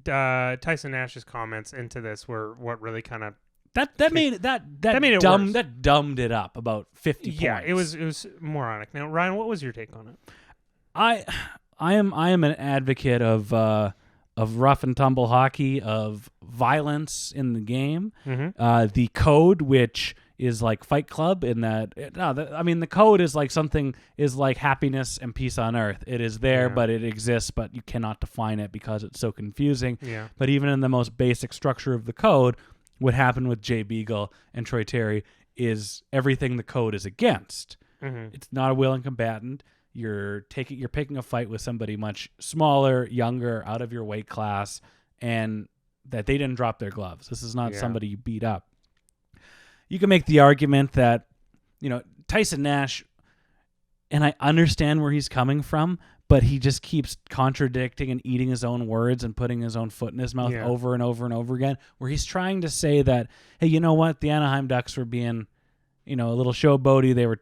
Tyson Nash's comments into this were what really kind of That made it worse. That dumbed it up about 50 points. Yeah, it was moronic. Now, Ryan, what was your take on it? I am an advocate of rough and tumble hockey, of violence in the game. Mm-hmm. The code, which is like Fight Club, in that the code is like something is like happiness and peace on earth. It is there, but it exists, but you cannot define it because it's so confusing. Yeah. But even in the most basic structure of the code, what happened with Jay Beagle and Troy Terry is everything the code is against. Mm-hmm. It's not a willing combatant. You're picking a fight with somebody much smaller, younger, out of your weight class, and that they didn't drop their gloves. This is not somebody you beat up. You can make the argument that, Tyson Nash, and I understand where he's coming from, but he just keeps contradicting and eating his own words and putting his own foot in his mouth over and over and over again, where he's trying to say that, hey, you know what? The Anaheim Ducks were being, a little showboaty. They were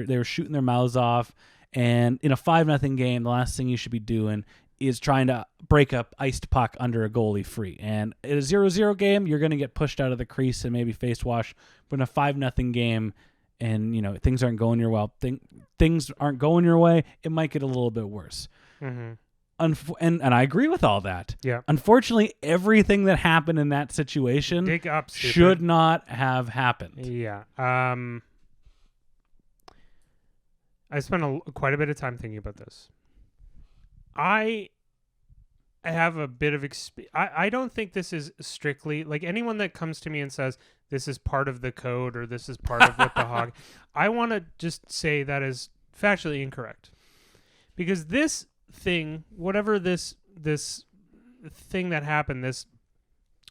they were shooting their mouths off. And in a 5-0 game, the last thing you should be doing is trying to break up iced puck under a goalie free. And in a 0-0 game, you're going to get pushed out of the crease and maybe face wash. But in a 5-0 game, and things aren't going your things aren't going your way, it might get a little bit worse. Mm-hmm. And I agree with all that. Yeah. Unfortunately, everything that happened in that situation Dig up, stupid. should not have happened. Yeah. I spent quite a bit of time thinking about this. I have a bit of I don't think this is strictly like anyone that comes to me and says this is part of the code or this is part of what the hog. I want to just say that is factually incorrect, because this thing, whatever this thing that happened, this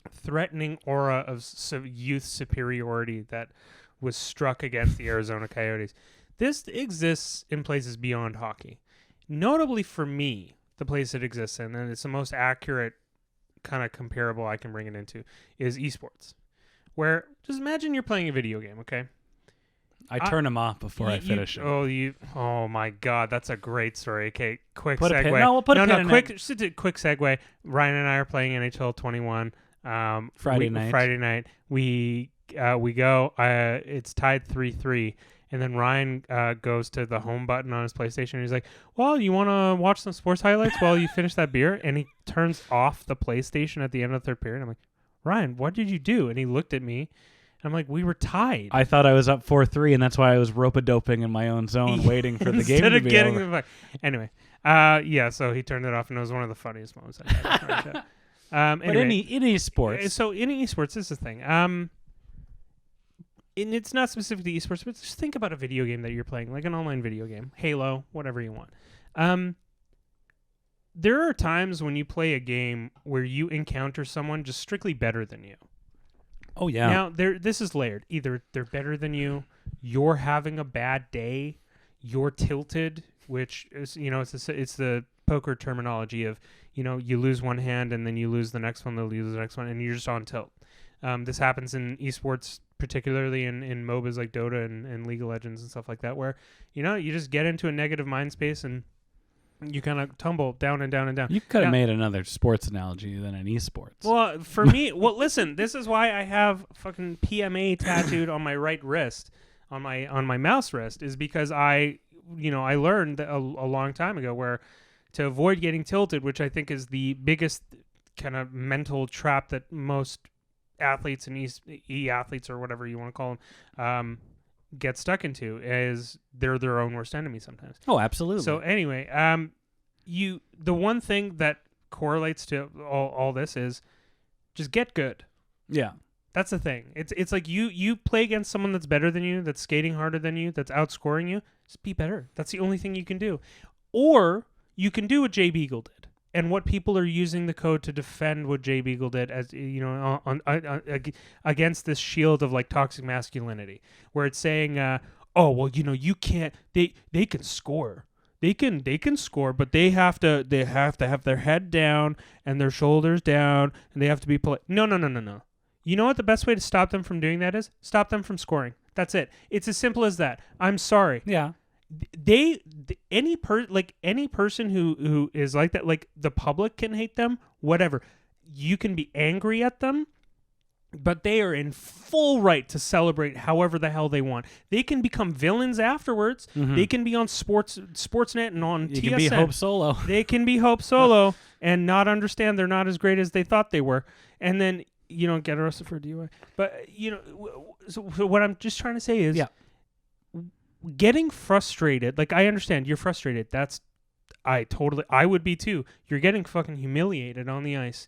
threatening aura of youth superiority that was struck against the Arizona Coyotes, this exists in places beyond hockey. Notably for me, the place it exists in, and it's the most accurate kind of comparable I can bring it into, is esports. Where, just imagine you're playing a video game, okay? I turn them off before I finish them. Oh my God, that's a great story. Okay, quick put segue. We'll put a pin in quick, it. Just a quick segue. Ryan and I are playing NHL 21. Friday night. We go. It's tied 3-3. And then Ryan goes to the home button on his PlayStation. And he's like, well, you want to watch some sports highlights while you finish that beer? And he turns off the PlayStation at the end of the third period. I'm like, Ryan, what did you do? And he looked at me. And I'm like, we were tied. I thought I was up 4-3, and that's why I was rope-a-doping in my own zone waiting for the game to be over. Anyway, so he turned it off, and it was one of the funniest moments I've had. But anyway, in esports. So in esports, this is the thing. And it's not specific to esports, but just think about a video game that you're playing, like an online video game, Halo, whatever you want. There are times when you play a game where you encounter someone just strictly better than you. Oh, yeah. Now, this is layered. Either they're better than you, you're having a bad day, you're tilted, which is, it's the poker terminology of, you lose one hand and then you lose the next one, they'll lose the next one, and you're just on tilt. This happens in esports, particularly in MOBAs like Dota and League of Legends and stuff like that, where, you just get into a negative mind space and you kind of tumble down and down and down. You could have made another sports analogy than an esports. Well, for me, listen, this is why I have fucking PMA tattooed on my right wrist, on my mouse wrist, is because I learned a long time ago where to avoid getting tilted, which I think is the biggest kind of mental trap that most athletes and e-athletes or whatever you want to call them get stuck into, is they're their own worst enemy sometimes. Oh, absolutely. So anyway, the one thing that correlates to all this is just get good. Yeah. That's the thing. It's like you play against someone that's better than you, that's skating harder than you, that's outscoring you. Just be better. That's the only thing you can do. Or you can do what Jay Beagle did. And what people are using the code to defend what Jay Beagle did, as against this shield of like toxic masculinity, where it's saying, you can't. They can score. They can score, but they have to have their head down and their shoulders down, and they have to be polite. No. You know what the best way to stop them from doing that is? Stop them from scoring. That's it. It's as simple as that. I'm sorry. Yeah. any person who is like that, like the public can hate them, whatever. You can be angry at them, but they are in full right to celebrate however the hell they want. They can become villains afterwards. They can be on Sportsnet and on TSN. You can be Hope Solo. They can be Hope Solo and not understand they're not as great as they thought they were. And then, get arrested for a DUI. But, so what I'm just trying to say is getting frustrated. Like, I understand you're frustrated. I would be too. You're getting fucking humiliated on the ice.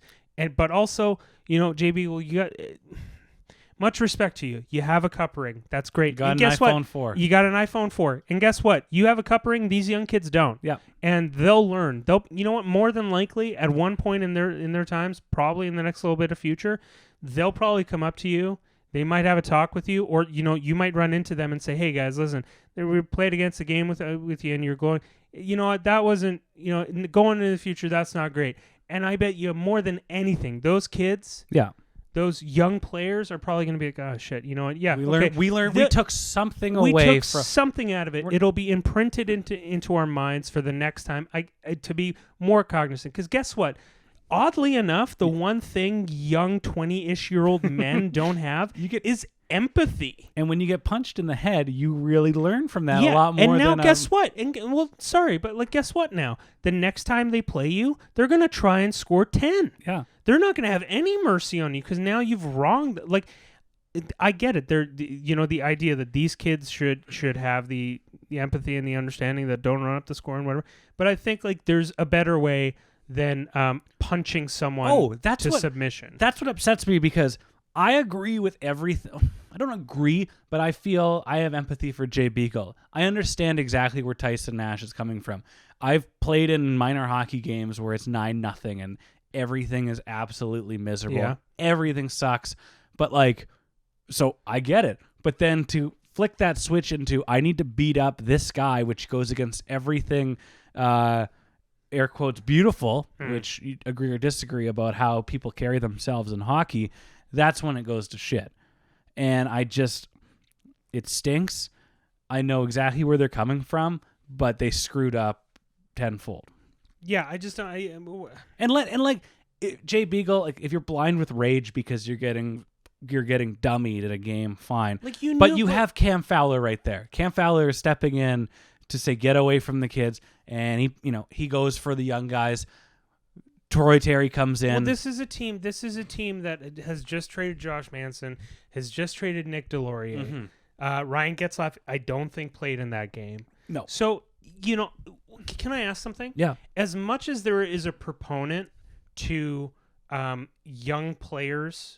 But also, Jay Beagle, you got much respect to you. You have a cup ring. That's great. You got and an guess iPhone what? 4. You got an iPhone 4. And guess what? You have a cup ring. These young kids don't. Yeah. And they'll learn. More than likely, at one point in their times, probably in the next little bit of future, they'll probably come up to you. They might have a talk with you, or you might run into them and say, "Hey guys, listen, we played against the game with you, and you're going, that wasn't, going into the future. That's not great." And I bet you more than anything, those kids, those young players are probably going to be like, "Oh shit, you know what? Yeah, we learned. We took something away. We took something out of it. It'll be imprinted into our minds for the next time. To be more cognizant. Because guess what? Oddly enough, the one thing young 20-ish-year-old men don't have is empathy. And when you get punched in the head, you really learn from that a lot more. And now guess what? Sorry, but guess what now? The next time they play you, they're going to try and score 10. Yeah. They're not going to have any mercy on you because now you've wronged. Like, I get it. The idea that these kids should have the empathy and the understanding that don't run up the score and whatever. But I think like there's a better way than punching someone to submission. That's what upsets me because I agree with everything. I don't agree, but I feel I have empathy for Jay Beagle. I understand exactly where Tyson Nash is coming from. I've played in minor hockey games where it's 9-0 and everything is absolutely miserable. Yeah. Everything sucks. But so I get it. But then to flick that switch into I need to beat up this guy, which goes against everything air quotes beautiful, which you agree or disagree about how people carry themselves in hockey, that's when it goes to shit. And it stinks. I know exactly where they're coming from, but they screwed up tenfold. Yeah, I just don't. Jay Beagle, if you're blind with rage because you're getting dummied at a game, fine. But you have Cam Fowler right there. Cam Fowler is stepping in to say get away from the kids, and he goes for the young guys. Troy Terry comes in. Well, this is a team that has just traded Josh Manson, has just traded Nick Delorier. Ryan Getzlaf, I don't think played in that game. No. So can I ask something? Yeah. As much as there is a proponent to young players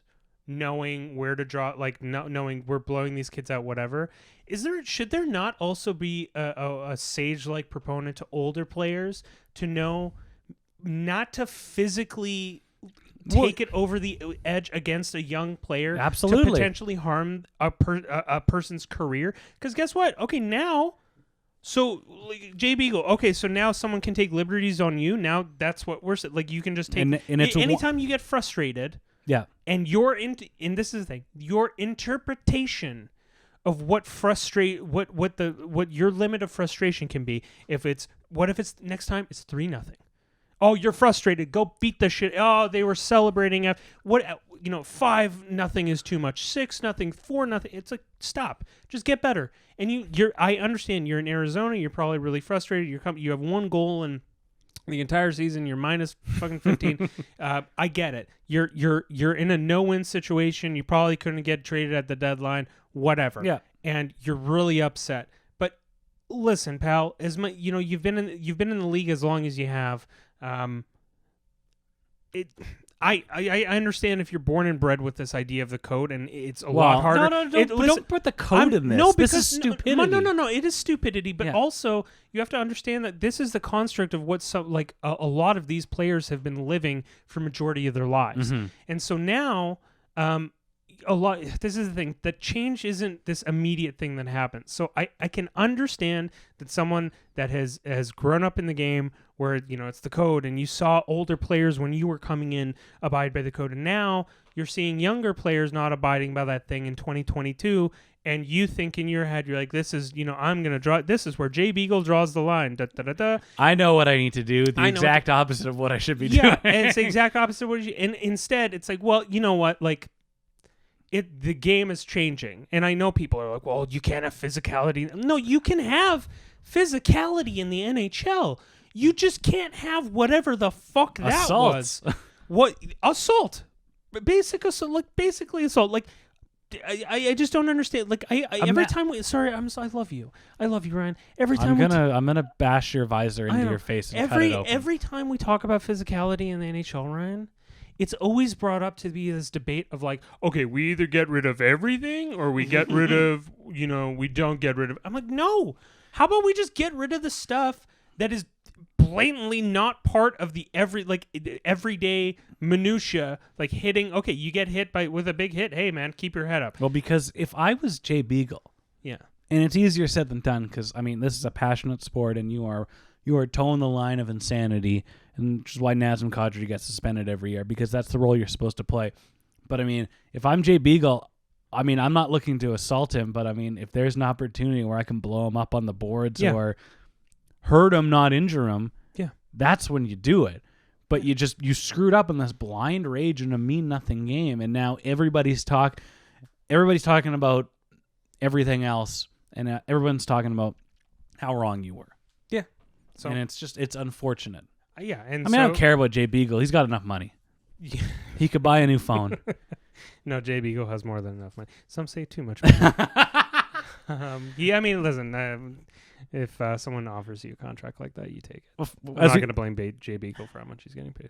knowing where to draw, knowing we're blowing these kids out, whatever, should there not also be a sage-like proponent to older players to know not to physically take it over the edge against a young player? Absolutely. To potentially harm a person's career? Because guess what? Okay, now... So, Jay Beagle, okay, so now someone can take liberties on you. Now that's what we're saying. You can just take... And it's anytime you get frustrated... Yeah. And and this is the thing, your interpretation of what your limit of frustration can be. What if it's next time it's 3-0? Oh, you're frustrated. Go beat the shit. Oh, they were celebrating. 5-0 is too much. 6-0, 4-0. It's like, stop. Just get better. And I understand you're in Arizona. You're probably really frustrated. You have one goal and the entire season you're minus fucking 15. I get it. You're in a no-win situation. You probably couldn't get traded at the deadline. Whatever. Yeah. And you're really upset. But listen, pal, you've been in the league as long as you have. I understand if you're born and bred with this idea of the code, and it's a lot harder. No, don't put the code in this. No, because this is stupidity. No, it is stupidity. But also, you have to understand that this is the construct of what a lot of these players have been living for majority of their lives. And so now, a lot. This is the thing. That change isn't this immediate thing that happens. So I can understand that someone that has grown up in the game where, you know, it's the code, and you saw older players when you were coming in abide by the code, and now you're seeing younger players not abiding by that thing in 2022, and you think in your head, you're like, this is, you know, I'm going to draw, this is where Jay Beagle draws the line. Da, da, da, da. I know what I need to do. The exact opposite of what I should be doing. Yeah, and it's the exact opposite of what and instead, it's like, well, you know what, like, the game is changing. And I know people are like, well, you can't have physicality. No, you can have physicality in the NHL. You just can't have whatever the fuck that Assaults. was. What? Assault. Basic assault. Like, basically assault. Like, I just don't understand. Like, every time we, sorry, I love you. I love you, Ryan. Every time I'm gonna bash your visor into your face and cut it open. Every time we talk about physicality in the NHL, Ryan, it's always brought up to be this debate of like, okay, we either get rid of everything or we get rid of, you know, we don't get rid of. I'm like, no. How about we just get rid of the stuff that is blatantly not part of the everyday minutia, like hitting. Okay, you get hit with a big hit. Hey, man, keep your head up. Well, because if I was Jay Beagle, yeah, and it's easier said than done, because I mean, this is a passionate sport, and you are towing the line of insanity, and which is why Nazem Kadri gets suspended every year, because that's the role you're supposed to play. But I mean, if I'm Jay Beagle, I mean, I'm not looking to assault him, but I mean, if there's an opportunity where I can blow him up on the boards or hurt him, not injure him, that's when you do it. But you screwed up in this blind rage in a mean nothing game, and now everybody's talking about everything else, and everyone's talking about how wrong you were. Yeah. So, and it's unfortunate. Yeah, and I mean, I don't care about Jay Beagle. He's got enough money. Yeah. He could buy a new phone. No, Jay Beagle has more than enough money. Some say too much money. I mean, listen, if someone offers you a contract like that, you take it. I'm not going to blame Jay Beagle for how much he's getting paid.